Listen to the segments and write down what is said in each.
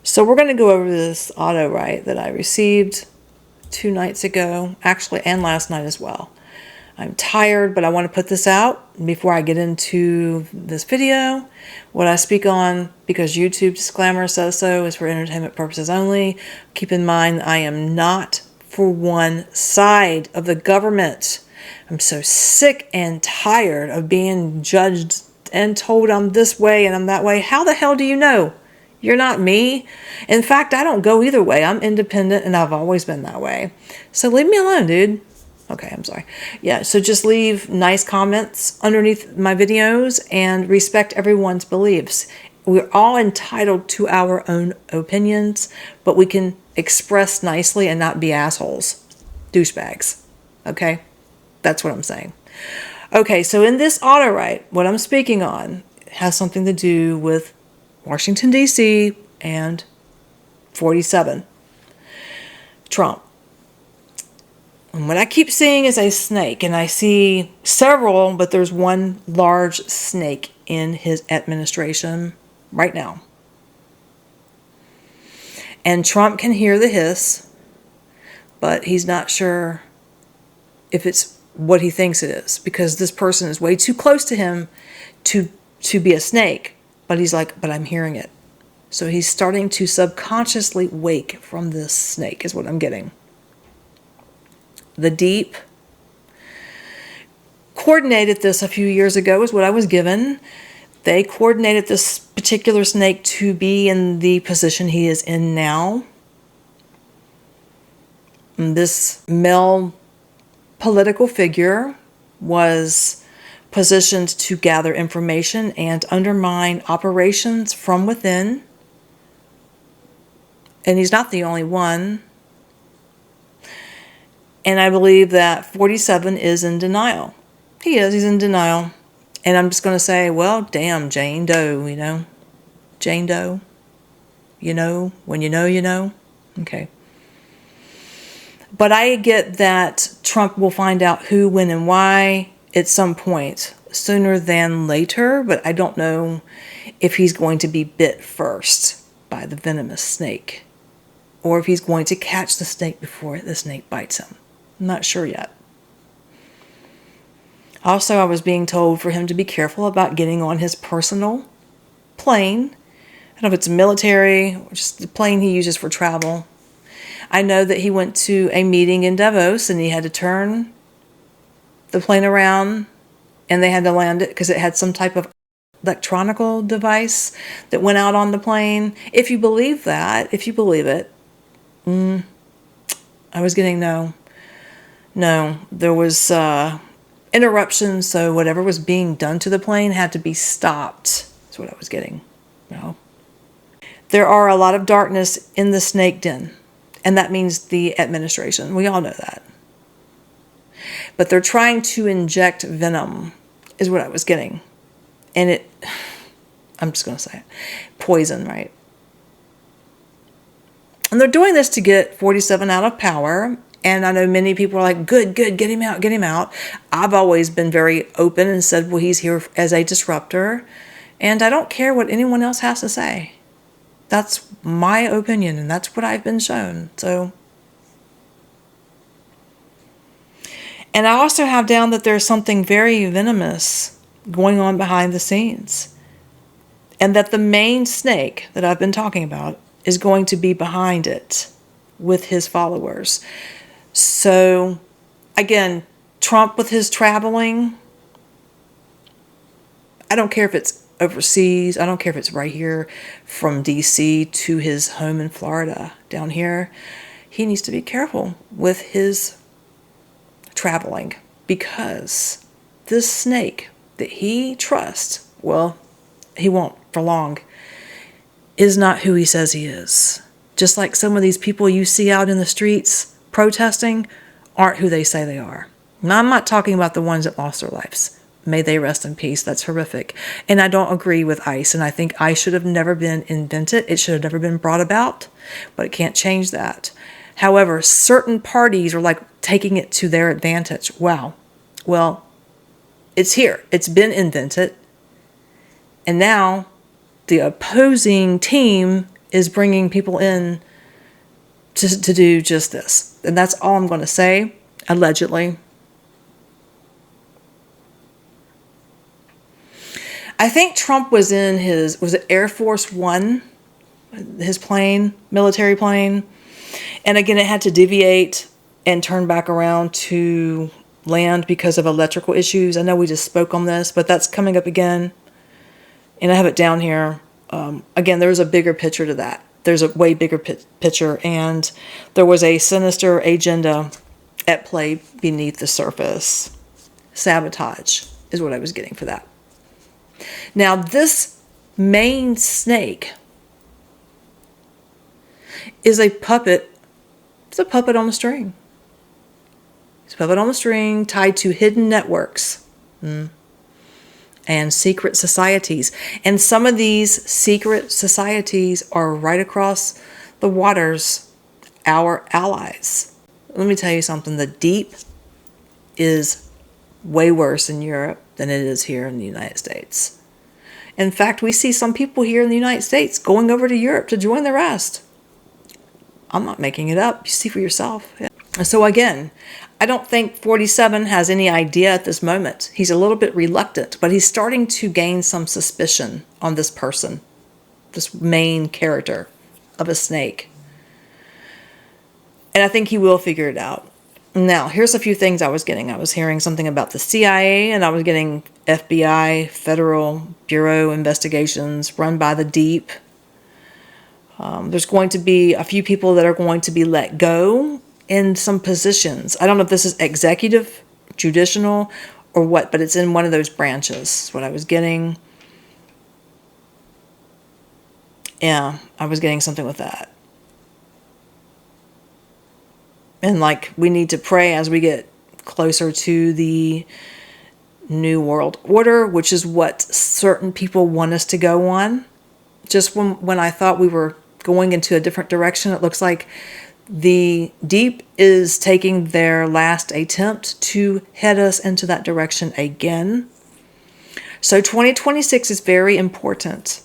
So we're going to go over this auto write that I received 2 nights ago, actually, and last night as well. I'm tired, but I want to put this out before I get into this video. What I speak on, because YouTube disclaimer says so, is for entertainment purposes only. Keep in mind, I am not for one side of the government. I'm so sick and tired of being judged and told I'm this way and I'm that way. How the hell do you know? You're not me. In fact, I don't go either way. I'm independent and I've always been that way. So leave me alone, dude. Okay, I'm sorry. Yeah, so just leave nice comments underneath my videos and respect everyone's beliefs. We're all entitled to our own opinions, but we can express nicely and not be assholes. Douchebags. Okay? That's what I'm saying. Okay, so in this auto write, what I'm speaking on has something to do with Washington, D.C. and 47. Trump. And what I keep seeing is a snake, and I see several, but there's one large snake in his administration right now. And Trump can hear the hiss, but he's not sure if it's what he thinks it is, because this person is way too close to him to be a snake. But he's like, but I'm hearing it. So he's starting to subconsciously wake from this snake, is what I'm getting. The Deep coordinated this a few years ago, is what I was given. They coordinated this particular snake to be in the position he is in now. And this male political figure was positioned to gather information and undermine operations from within. And he's not the only one. And I believe that 47 is in denial. He's in denial. And I'm just going to say, well, damn, Jane Doe, you know. Jane Doe. You know, when you know, you know. Okay. But I get that Trump will find out who, when, and why at some point, sooner than later, but I don't know if he's going to be bit first by the venomous snake, or if he's going to catch the snake before the snake bites him. I'm not sure yet. Also, I was being told for him to be careful about getting on his personal plane. I don't know if it's military or just the plane he uses for travel. I know that he went to a meeting in Davos and he had to turn the plane around and they had to land it because it had some type of electronical device that went out on the plane. If you believe that, if you believe it, I was getting no, there was interruptions, so whatever was being done to the plane had to be stopped. That's what I was getting. No. There are a lot of darkness in the snake den, and that means the administration. We all know that. But they're trying to inject venom, is what I was getting. And I'm just going to say it, poison, right? And they're doing this to get 47 out of power. And I know many people are like, good, get him out, get him out. I've always been very open and said, well, he's here as a disruptor. And I don't care what anyone else has to say. That's my opinion, and that's what I've been shown. So, and I also have down that there's something very venomous going on behind the scenes. And that the main snake that I've been talking about is going to be behind it with his followers. So, again, Trump with his traveling, I don't care if it's overseas. I don't care if it's right here from D.C. to his home in Florida down here. He needs to be careful with his traveling, because this snake that he trusts, well, he won't for long, is not who he says he is. Just like some of these people you see out in the streets protesting aren't who they say they are. Now, I'm not talking about the ones that lost their lives. May they rest in peace. That's horrific. And I don't agree with ICE. And I think ICE should have never been invented. It should have never been brought about. But it can't change that. However, certain parties are like taking it to their advantage. Wow. Well, it's here. It's been invented. And now the opposing team is bringing people in to do just this. And that's all I'm going to say, allegedly. I think Trump was in his, was it Air Force One, his plane, military plane. And again, it had to deviate and turn back around to land because of electrical issues. I know we just spoke on this, but that's coming up again. And I have it down here. Again, there's a bigger picture to that. There's a way bigger picture. And there was a sinister agenda at play beneath the surface. Sabotage is what I was getting for that. Now, this main snake is a puppet. It's a puppet on a string. It's a puppet on a string tied to hidden networks and secret societies. And some of these secret societies are right across the waters, our allies. Let me tell you something. The deep is way worse in Europe than it is here in the United States. In fact, we see some people here in the United States going over to Europe to join the rest. I'm not making it up. You see for yourself. Yeah. So again, I don't think 47 has any idea at this moment. He's a little bit reluctant, but he's starting to gain some suspicion on this person, this main character of a snake. And I think he will figure it out. Now, here's a few things I was getting. I was hearing something about the CIA, and I was getting FBI, Federal Bureau investigations run by the deep. There's going to be a few people that are going to be let go in some positions. I don't know if this is executive, judicial, or what, but it's in one of those branches. That's what I was getting. Yeah, I was getting something with that. And like, we need to pray as we get closer to the New World Order, which is what certain people want us to go on. Just when I thought we were going into a different direction, it looks like the deep is taking their last attempt to head us into that direction again. So 2026 is very important.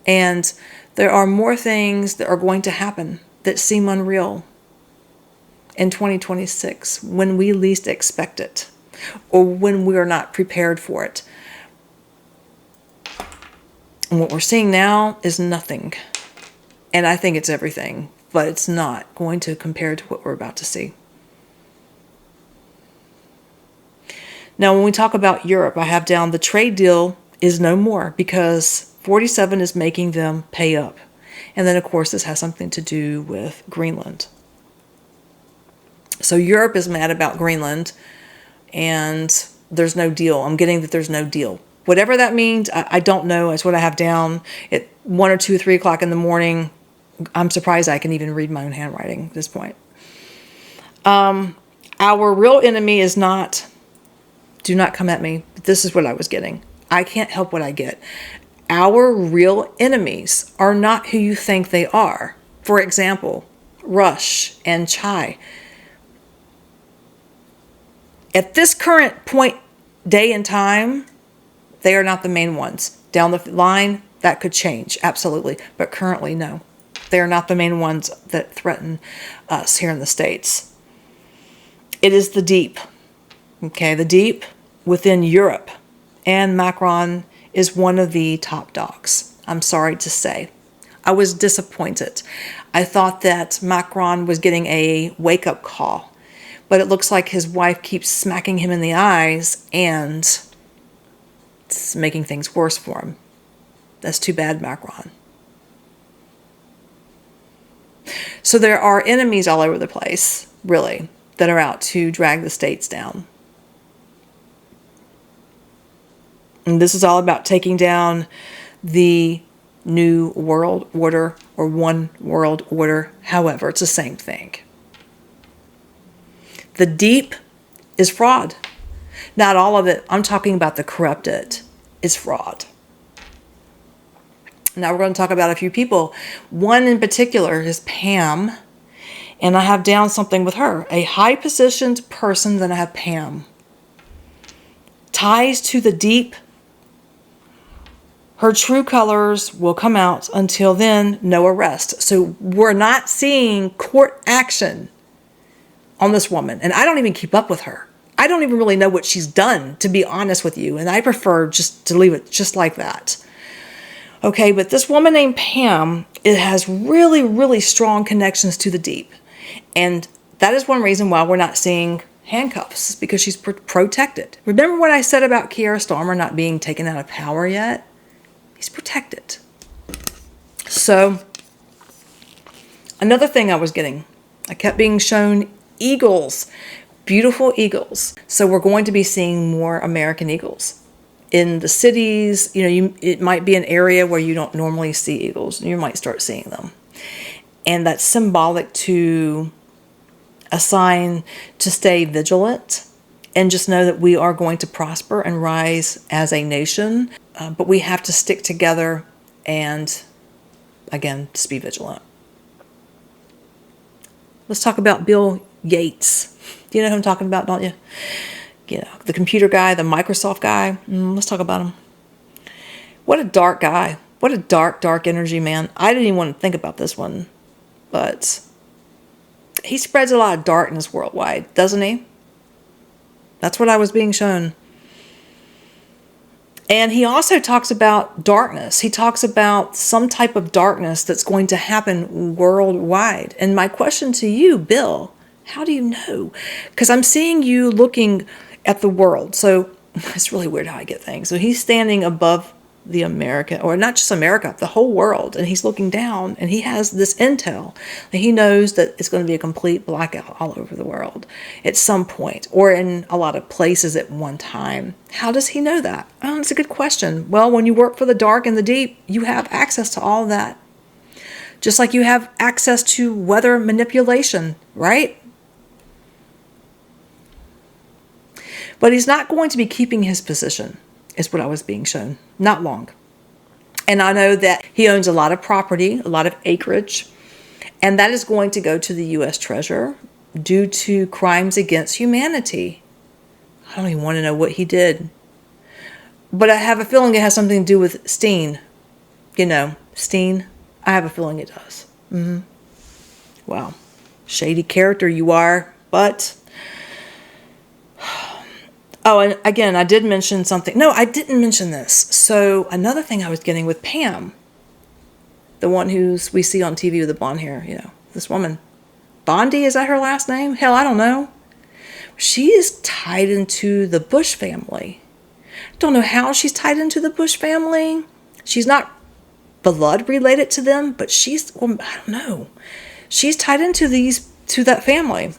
And there are more things that are going to happen that seem unreal in 2026 when we least expect it, or when we are not prepared for it. And what we're seeing now is nothing. And I think it's everything, but it's not going to compare to what we're about to see. Now, when we talk about Europe, I have down the trade deal is no more because 47 is making them pay up. And then, of course, this has something to do with Greenland. So Europe is mad about Greenland, and there's no deal. I'm getting that there's no deal. Whatever that means, I don't know. It's what I have down at 1 or 2 or 3 o'clock in the morning. I'm surprised I can even read my own handwriting at this point. Our real enemy is not, do not come at me. This is what I was getting. I can't help what I get. Our real enemies are not who you think they are. For example, Rush and Chai. At this current point, day and time, they are not the main ones. Down the line, that could change, absolutely. But currently, no. They are not the main ones that threaten us here in the States. It is the deep. Okay, the deep within Europe. And Macron is one of the top dogs. I'm sorry to say. I was disappointed. I thought that Macron was getting a wake-up call. But it looks like his wife keeps smacking him in the eyes and it's making things worse for him. That's too bad, Macron. So there are enemies all over the place, really, that are out to drag the states down. And this is all about taking down the New World Order or One World Order. However, it's the same thing. The deep is fraud. Not all of it. I'm talking about the corrupted is fraud. Now we're going to talk about a few people. One in particular is Pam. And I have down something with her. A high-positioned person, then I have Pam. Ties to the deep. Her true colors will come out. Until then, no arrest. So we're not seeing court action on this woman. And I don't even keep up with her. I don't even really know what she's done, to be honest with you. And I prefer just to leave it just like that. Okay, but this woman named Pam, it has really, really strong connections to the deep. And that is one reason why we're not seeing handcuffs, because she's protected. Remember what I said about Kiara Starmer not being taken out of power yet? He's protected. So, another thing I was getting, I kept being shown eagles, beautiful eagles. So we're going to be seeing more American eagles in the cities. It might be an area where you don't normally see eagles, and you might start seeing them. And that's symbolic to a sign to stay vigilant and just know that we are going to prosper and rise as a nation. But we have to stick together and, again, just be vigilant. Let's talk about Bill Gates. You know who I'm talking about, don't you? The computer guy, the Microsoft guy. Let's talk about him. What a dark guy. What a dark, dark energy, man. I didn't even want to think about this one. But he spreads a lot of darkness worldwide, doesn't he? That's what I was being shown. And he also talks about darkness. He talks about some type of darkness that's going to happen worldwide. And my question to you, Bill, how do you know? Because I'm seeing you looking at the world. So it's really weird how I get things. So he's standing above the America, or not just America, the whole world. And he's looking down, and he has this intel. And he knows that it's going to be a complete blackout all over the world at some point, or in a lot of places at one time. How does he know that? Oh, that's a good question. Well, when you work for the dark and the deep, you have access to all that. Just like you have access to weather manipulation, right? But he's not going to be keeping his position, is what I was being shown. Not long. And I know that he owns a lot of property, a lot of acreage, and that is going to go to the U.S. Treasury due to crimes against humanity. I don't even want to know what he did. But I have a feeling it has something to do with Steen. Steen. I have a feeling it does. Wow. Shady character you are, but... Oh, and again, I did mention something. No, I didn't mention this. So another thing I was getting with Pam, the one we see on TV with the blonde hair, this woman. Bondi, is that her last name? Hell, I don't know. She is tied into the Bush family. Don't know how she's tied into the Bush family. She's not blood related to them, but I don't know. She's tied into to that family.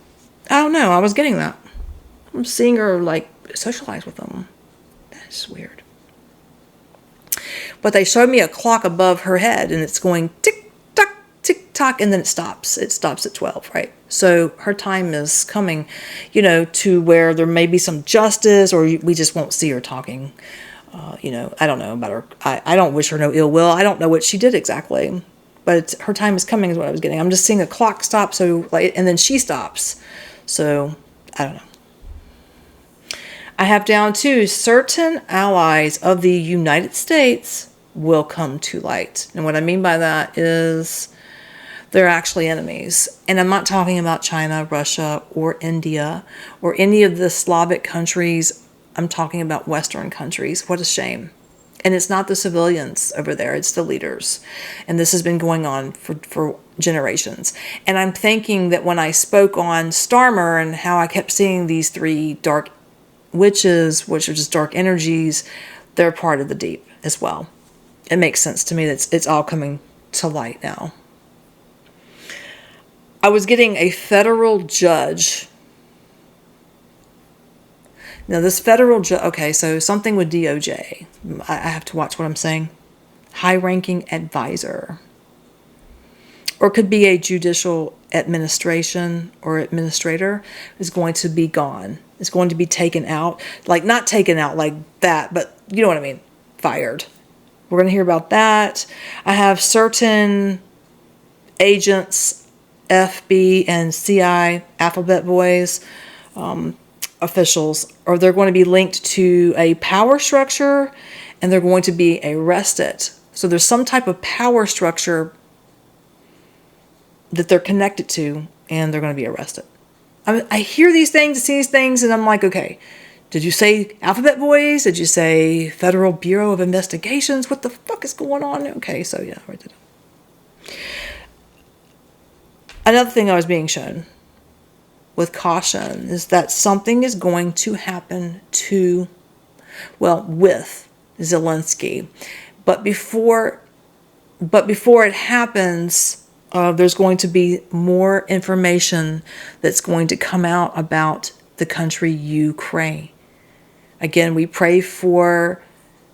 I don't know. I was getting that. I'm seeing her socialize with them. That's weird. But they showed me a clock above her head, and it's going tick tock, and then it stops. It stops at 12, right? So her time is coming, to where there may be some justice, or we just won't see her talking. I don't know about her. I don't wish her no ill will. I don't know what she did exactly, but her time is coming is what I was getting. I'm just seeing a clock stop, and then she stops. So I don't know. I have down to certain allies of the United States will come to light. And what I mean by that is they're actually enemies. And I'm not talking about China, Russia, or India, or any of the Slavic countries. I'm talking about Western countries. What a shame. And it's not the civilians over there, it's the leaders. And this has been going on for generations. And I'm thinking that when I spoke on Starmer and how I kept seeing these three dark witches, which are just dark energies, they're part of the deep as well. It makes sense to me that it's all coming to light now. I was getting a federal judge. Now this federal judge, okay, so something with DOJ. I have to watch what I'm saying. High-ranking advisor. Or it could be a judicial administration or administrator is going to be gone. It's going to be taken out. Not taken out like that, but you know what I mean. Fired. We're going to hear about that. I have certain agents, FB and CI, Alphabet Boys, officials, or they're going to be linked to a power structure and they're going to be arrested. So there's some type of power structure that they're connected to, and they're going to be arrested. I hear these things, see these things, and I'm like, okay, did you say Alphabet Boys? Did you say Federal Bureau of Investigations? What the fuck is going on? Okay, so yeah, I did. Another thing I was being shown with caution is that something is going to happen with Zelensky. But before it happens, there's going to be more information that's going to come out about the country Ukraine. Again, we pray for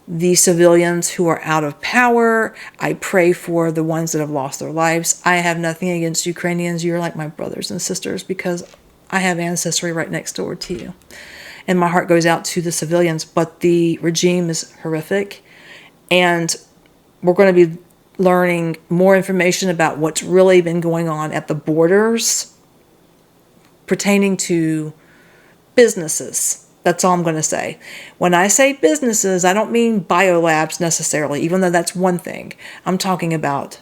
the civilians who are out of power. I pray for the ones that have lost their lives. I have nothing against Ukrainians. You're like my brothers and sisters because I have ancestry right next door to you. And my heart goes out to the civilians, but the regime is horrific. And we're going to be learning more information about what's really been going on at the borders pertaining to businesses. That's all I'm going to say. When I say businesses, I don't mean biolabs necessarily, even though that's one thing. I'm talking about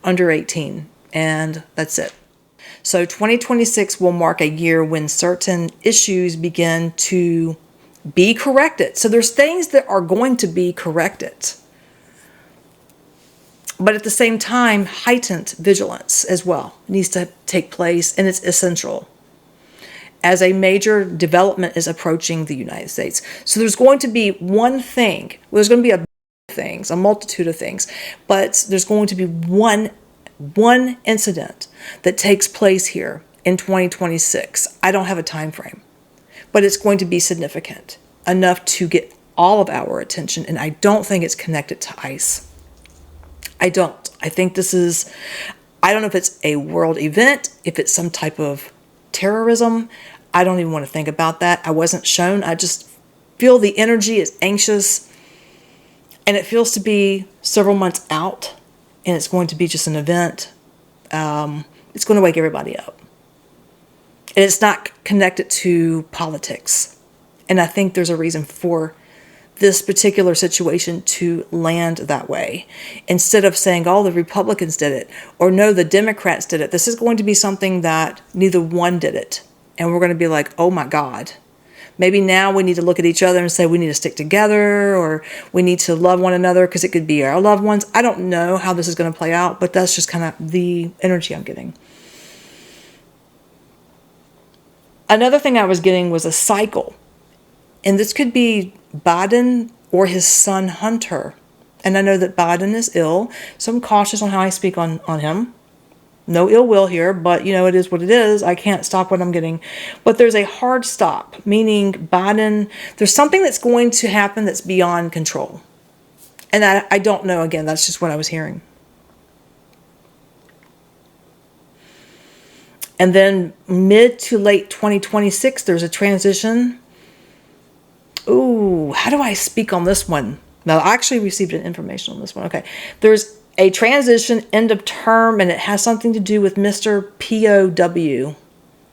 under 18, and that's it. So 2026 will mark a year when certain issues begin to be corrected. So there's things that are going to be corrected. But at the same time, heightened vigilance as well needs to take place, and it's essential as a major development is approaching the United States. So there's going to be one thing. Well, there's going to be a multitude of things, but there's going to be one incident that takes place here in 2026. I don't have a time frame, but it's going to be significant enough to get all of our attention, and I don't think it's connected to ICE. I don't. I think I don't know if it's a world event, if it's some type of terrorism. I don't even want to think about that. I wasn't shown. I just feel the energy is anxious, and it feels to be several months out, and it's going to be just an event. It's going to wake everybody up. And it's not connected to politics. And I think there's a reason for this particular situation to land that way. Instead of saying, oh, the Republicans did it, or no, the Democrats did it. This is going to be something that neither one did it. And we're going to be like, oh my God. Maybe now we need to look at each other and say we need to stick together, or we need to love one another because it could be our loved ones. I don't know how this is going to play out, but that's just kind of the energy I'm getting. Another thing I was getting was a cycle. And this could be Biden or his son Hunter. And I know that Biden is ill, so I'm cautious on how I speak on him. No ill will here, but it is what it is. I can't stop what I'm getting. But there's a hard stop, meaning Biden, there's something that's going to happen that's beyond control. And I don't know, again, that's just what I was hearing. And then mid to late 2026, there's a transition. Ooh, how do I speak on this one? No, I actually received an information on this one. Okay. There's a transition, end of term, and it has something to do with Mr. POW.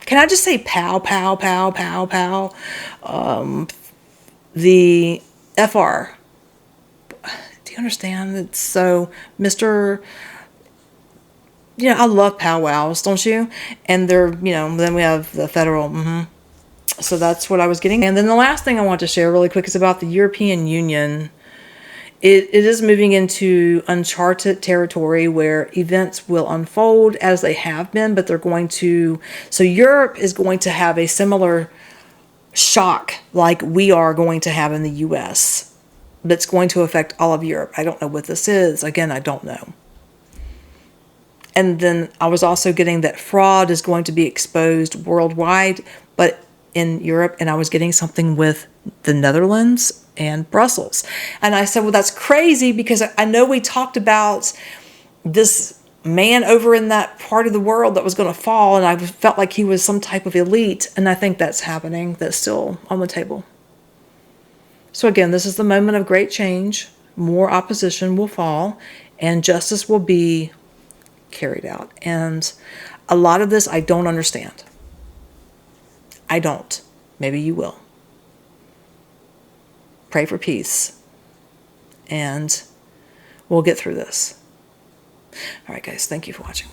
Can I just say pow, pow, pow, pow, pow? The FR. Do you understand? It's so Mr. I love powwows, don't you? And they're, then we have the federal, So that's what I was getting. And then the last thing I want to share really quick is about the European Union. It is moving into uncharted territory where events will unfold as they have been, but they're going to, so Europe is going to have a similar shock like we are going to have in the US that's going to affect all of Europe. I don't know what this is. Again, I don't know. And then I was also getting that fraud is going to be exposed worldwide, but in Europe, and I was getting something with the Netherlands and Brussels. And I said, well, that's crazy because I know we talked about this man over in that part of the world that was going to fall, and I felt like he was some type of elite, and I think that's happening. That's still on the table. So again, this is the moment of great change. More opposition will fall, and justice will be carried out. And a lot of this I don't understand. I don't. Maybe you will. pray for peace, and we'll get through this. All right, guys, thank you for watching.